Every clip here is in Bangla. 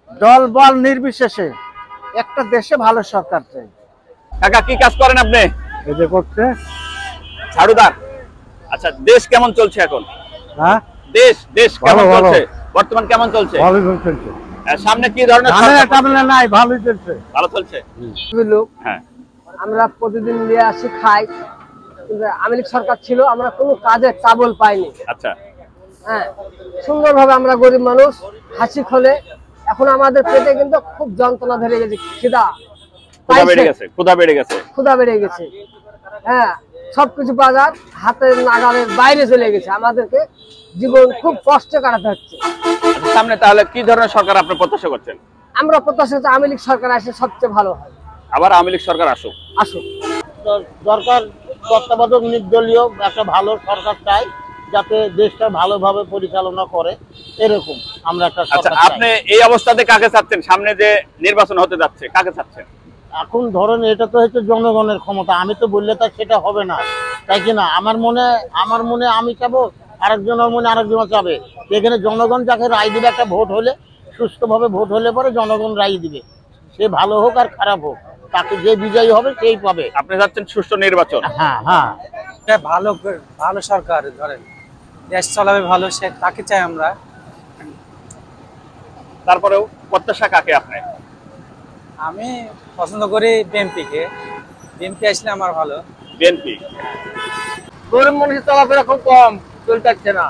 দল বল নির্বিশেষে একটা দেশে ভালো সরকার চাই। কাকা কি কাজ করেন আপনি? এই যে করছে ঝাড়ুদার। আচ্ছা, দেশ কেমন চলছে এখন? হ্যাঁ, দেশ দেশ কেমন ভালো, ভালো। চলছে? বর্তমান কেমন চলছে? ভালোই চলছে। সামনে কি ধরনের নাই, ভালোই চলছে। ভালো চলছে? লোক হ্যাঁ। আমরা প্রতিদিন নিয়ে আসি খাই, কিন্তু আওয়ামী লীগ সরকার ছিল আমরা কোনো কাজে চাবল পাইনি। আচ্ছা, হ্যাঁ, সুন্দরভাবে আমরা গরিব মানুষ হাসি খোলে। এখন আমাদের পেটে কিন্তু খুব যন্ত্রণা ধরে গেছে, ক্ষুধা বেড়ে গেছে, ক্ষুধা বেড়ে গেছে। হ্যাঁ, সবকিছু বাজার হাতের নাগালের বাইরে চলে গেছে, আমাদেরকে জীবন খুব কষ্টে কাটাতে হচ্ছে। সামনে তাহলে কি ধরনের সরকার আপনি প্রত্যাশা করছেন? আমরা প্রত্যাশা করছি আওয়ামী লীগ সরকার আসে সবচেয়ে ভালো হয়। আবার আওয়ামী লীগ সরকার আসুক। দরকার তত্ত্বাবধায়ক নির্দলীয় একটা ভালো সরকার চাই, যাতে দেশটা ভালোভাবে পরিচালনা করে, এরকম আমরা একটা আচ্ছা, সরকার চাই। আপনি এই অবস্থাতে কাকে চাচ্ছেন? সামনে যে নির্বাচন হতে যাচ্ছে, কাকে চাচ্ছেন? এখন ধরেন এটা তো হচ্ছে জনগণের ক্ষমতা, আমি তো বললে তার সেটা হবে না, তাই কিনা? আমার মনে আমি চাবো, আরেকজনের মনে আরেকজন চাবে। এখানে জনগণ যাকে রায় দিবে, একটা ভোট হলে সুস্থভাবে ভোট হলে পরে জনগণ রায় দিবে, সে ভালো হোক আর খারাপ হোক, তাকে যে বিজয়ী হবে সেই পাবে। আপনি চাচ্ছেন সুষ্ঠু নির্বাচন? হ্যাঁ হ্যাঁ, ভালো ভালো সরকার ধরেন দেশ চালাবে ভালো, সে তাকে চাই আমরা। তারপরেও প্রত্যাশা কাকে আপনি? আমি পছন্দ করি বিএনপিকে, বিএনপি আসলে আমার ভালো। বিএনপি। গরিব মানুষের চলাফেরা খুব কম, চলতে পারছে না,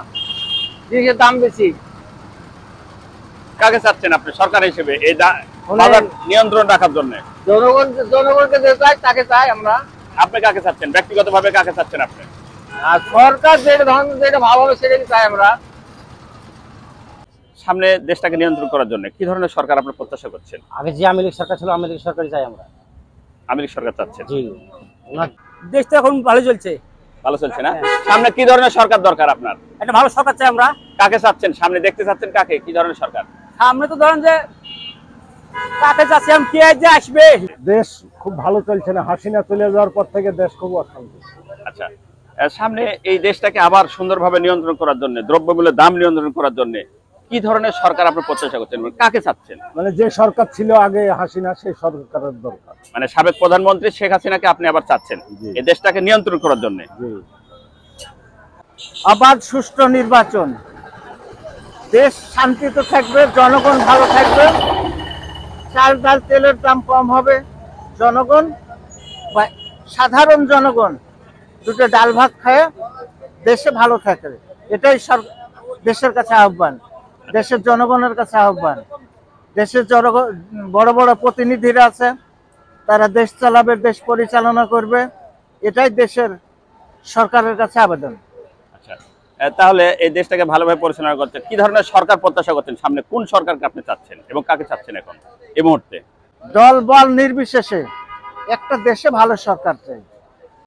জিনিসের দাম বেশি। কাকে চাচ্ছেন আপনি সরকার হিসেবে এই বাজার নিয়ন্ত্রণ রাখার জন্য? জনগণকে যে চাই তাকে চাই আমরা। আপনি কাকে চাচ্ছেন ব্যক্তিগতভাবে? কাকে চাচ্ছেন আপনি? আর সরকার যেটা ভালো হবে সেটাই চাই আমরা। সামনে দেশটাকে নিয়ন্ত্রণ করার জন্য কি ধরনের সরকার আপনি প্রত্যাশা করছেন? আগে যে আওয়ামী লীগ সরকার ছিল, আওয়ামী লীগ সরকারই চাই আমরা। আওয়ামী লীগ সরকার চাচ্ছেন? জি, দেশ তো এখন ভালো চলছে। ভালো চলছে না? সামনে কি ধরনের সরকার দরকার আপনার? একটা ভালো সরকার চাই আমরা। কাকে চাচ্ছেন সামনে দেখতে চাচ্ছেন? কাকে, কি ধরনের সরকার সামনে তো ধরেন যে কাকে চাচ্ছি আমি, কে যে আসবে। দেশ খুব ভালো চলছে না, হাসিনা চলে যাওয়ার পর থেকে দেশ খুব অশান্তি। আচ্ছা, সামনে এই দেশটাকে আবার সুন্দরভাবে নিয়ন্ত্রণ করার জন্য, দ্রব্যমূল্যের দাম নিয়ন্ত্রণ করার জন্য কি ধরনের সরকার আপনি প্রত্যাশা করছেন? কাকে চাচ্ছেন? মানে যে সরকার ছিল আগে হাসিনা, সেই সরকারের দরকার। মানে সাবেক প্রধানমন্ত্রী শেখ হাসিনাকে আপনি আবার চাচ্ছেন এই দেশটাকে নিয়ন্ত্রণ করার জন্য? আবার সুষ্ঠু নির্বাচন, দেশ শান্তিতে থাকবে, জনগণ ভালো থাকবে, চাল ডাল তেলের দাম কম হবে, জনগণ সাধারণ জনগণ দুটো ডাল ভাত খায় দেশে ভালো থাকবে, এটাই দেশের কাছে আহ্বান, দেশের জনগণের কাছে আহ্বান। দেশের জনগণ বড় বড় প্রতিনিধিরা আছে, তারা দেশ চালাবে, দেশ পরিচালনা করবে, এটাই দেশের সরকারের কাছে আবেদন। আচ্ছা, তাহলে এই দেশটাকে ভালোভাবে পরিচালনা করতে কি ধরনের সরকার প্রত্যাশা করছেন? সামনে কোন সরকারকে আপনি চাচ্ছেন এবং কাকে চাচ্ছেন এখন এই মুহূর্তে? দল বল নির্বিশেষে একটা দেশে ভালো সরকার চাই।